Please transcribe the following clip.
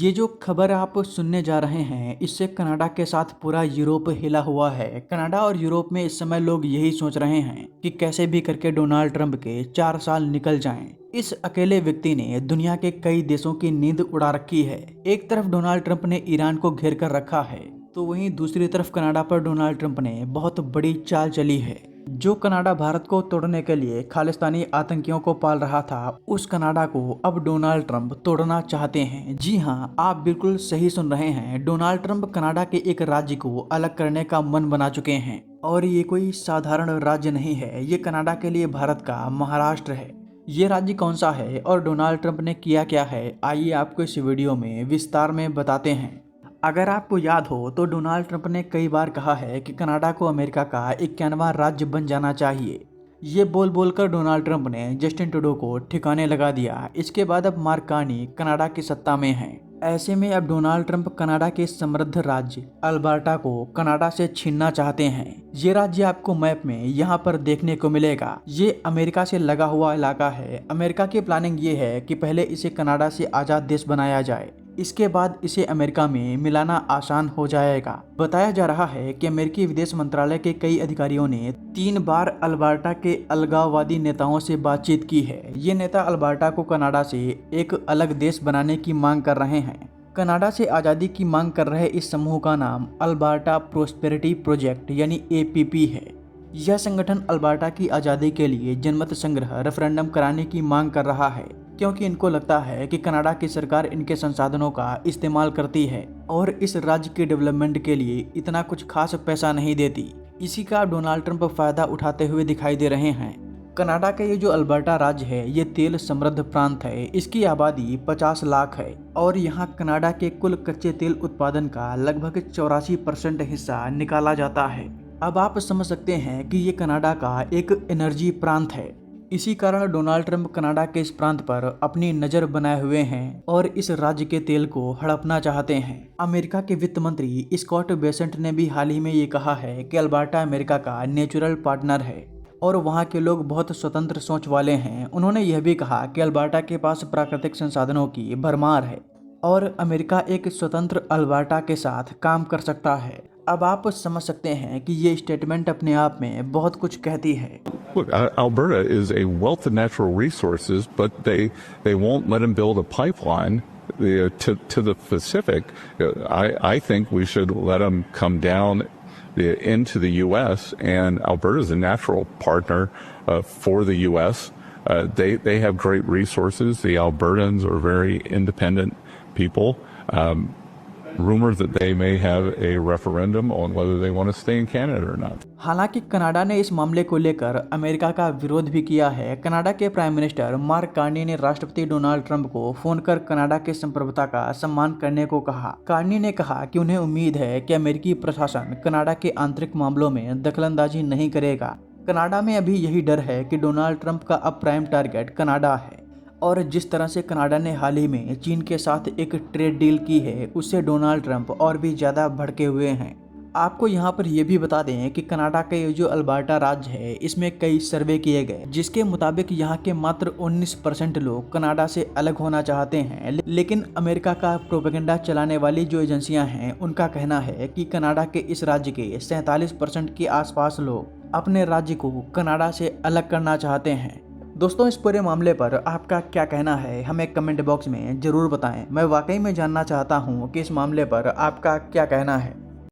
ये जो खबर आप सुनने जा रहे हैं, इससे कनाडा के साथ पूरा यूरोप हिला हुआ है। कनाडा और यूरोप में इस समय लोग यही सोच रहे हैं कि कैसे भी करके डोनाल्ड ट्रंप के 4 साल निकल जाएं। इस अकेले व्यक्ति ने दुनिया के कई देशों की नींद उड़ा रखी है। एक तरफ डोनाल्ड ट्रंप ने ईरान को घेर कर रखा है, तो वहीं दूसरी तरफ कनाडा पर डोनाल्ड ट्रंप ने बहुत बड़ी चाल चली है। जो कनाडा भारत को तोड़ने के लिए खालिस्तानी आतंकियों को पाल रहा था, उस कनाडा को अब डोनाल्ड ट्रंप तोड़ना चाहते हैं। जी हाँ, आप बिल्कुल सही सुन रहे हैं। डोनाल्ड ट्रंप कनाडा के एक राज्य को अलग करने का मन बना चुके हैं और ये कोई साधारण राज्य नहीं है। ये कनाडा के लिए भारत का महाराष्ट्र है। ये राज्य कौन सा है और डोनाल्ड ट्रंप ने किया क्या है, आइए आपको इस वीडियो में विस्तार में बताते हैं। अगर आपको याद हो तो डोनाल्ड ट्रंप ने कई बार कहा है कि कनाडा को अमेरिका का 91वां राज्य बन जाना चाहिए। ये बोल बोलकर डोनाल्ड ट्रंप ने जस्टिन ट्रूडो को ठिकाने लगा दिया। इसके बाद अब मार्क कार्नी कनाडा की सत्ता में हैं। ऐसे में अब डोनाल्ड ट्रंप कनाडा के समृद्ध राज्य अल्बर्टा को कनाडा से छीनना चाहते हैं। ये राज्य आपको मैप में यहाँ पर देखने को मिलेगा। ये अमेरिका से लगा हुआ इलाका है। अमेरिका की प्लानिंग ये है कि पहले इसे कनाडा से आज़ाद देश बनाया जाए, इसके बाद इसे अमेरिका में मिलाना आसान हो जाएगा। बताया जा रहा है कि अमेरिकी विदेश मंत्रालय के कई अधिकारियों ने 3 बार अल्बर्टा के अलगाववादी नेताओं से बातचीत की है। ये नेता अल्बर्टा को कनाडा से एक अलग देश बनाने की मांग कर रहे हैं। कनाडा से आज़ादी की मांग कर रहे इस समूह का नाम अल्बर्टा प्रोस्पेरिटी प्रोजेक्ट यानी APP है। यह संगठन अल्बर्टा की आज़ादी के लिए जनमत संग्रह रेफरेंडम कराने की मांग कर रहा है, क्योंकि इनको लगता है कि कनाडा की सरकार इनके संसाधनों का इस्तेमाल करती है और इस राज्य के डेवलपमेंट के लिए इतना कुछ खास पैसा नहीं देती। इसी का डोनाल्ड ट्रंप फायदा उठाते हुए दिखाई दे रहे हैं। कनाडा का ये जो अल्बर्टा राज्य है, ये तेल समृद्ध प्रांत है। इसकी आबादी 50 लाख है और यहाँ कनाडा के कुल कच्चे तेल उत्पादन का लगभग 84% हिस्सा निकाला जाता है। अब आप समझ सकते हैं कि ये कनाडा का एक एनर्जी प्रांत है। इसी कारण डोनाल्ड ट्रंप कनाडा के इस प्रांत पर अपनी नज़र बनाए हुए हैं और इस राज्य के तेल को हड़पना चाहते हैं। अमेरिका के वित्त मंत्री स्कॉट बेसेंट ने भी हाल ही में ये कहा है कि अल्बर्टा अमेरिका का नेचुरल पार्टनर है और वहाँ के लोग बहुत स्वतंत्र सोच वाले हैं। उन्होंने यह भी कहा कि अल्बर्टा के पास प्राकृतिक संसाधनों की भरमार है और अमेरिका एक स्वतंत्र अल्बर्टा के साथ काम कर सकता है। अब आप समझ सकते हैं कि ये स्टेटमेंट अपने आप में बहुत कुछ कहती है। Look, Alberta is a wealth of natural resources, but they won't let them build a pipeline to the Pacific. I think we should let them come down into the U.S. and Alberta is a natural partner for the U.S. They have great resources. The Albertans are very independent people. Rumors that they may have a referendum on whether they want to stay in Canada or not. हालांकि Canada ने इस मामले को लेकर America का विरोध भी किया है। कनाडा के प्राइम मिनिस्टर मार्क कार्नी ने राष्ट्रपति डोनाल्ड ट्रंप को फोन कर कनाडा के संप्रभुता का सम्मान करने को कहा। कार्नी ने कहा कि उन्हें उम्मीद है कि अमेरिकी प्रशासन कनाडा के आंतरिक मामलों में दखलंदाजी नहीं करेगा। कनाडा में अभी यही डर है कि डोनाल्ड ट्रंप का अब प्राइम टारगेट कनाडा है और जिस तरह से कनाडा ने हाल ही में चीन के साथ एक ट्रेड डील की है, उससे डोनाल्ड ट्रंप और भी ज़्यादा भड़के हुए हैं। आपको यहाँ पर यह भी बता दें कि कनाडा का ये जो अल्बर्टा राज्य है, इसमें कई सर्वे किए गए जिसके मुताबिक यहाँ के मात्र 19% लोग कनाडा से अलग होना चाहते हैं। लेकिन अमेरिका का प्रोपेगेंडा चलाने वाली जो एजेंसियाँ हैं, उनका कहना है कि कनाडा के इस राज्य के 47% के आसपास लोग अपने राज्य को कनाडा से अलग करना चाहते हैं। दोस्तों, इस पूरे मामले पर आपका क्या कहना है, हमें कमेंट बॉक्स में ज़रूर बताएं। मैं वाकई में जानना चाहता हूं कि इस मामले पर आपका क्या कहना है।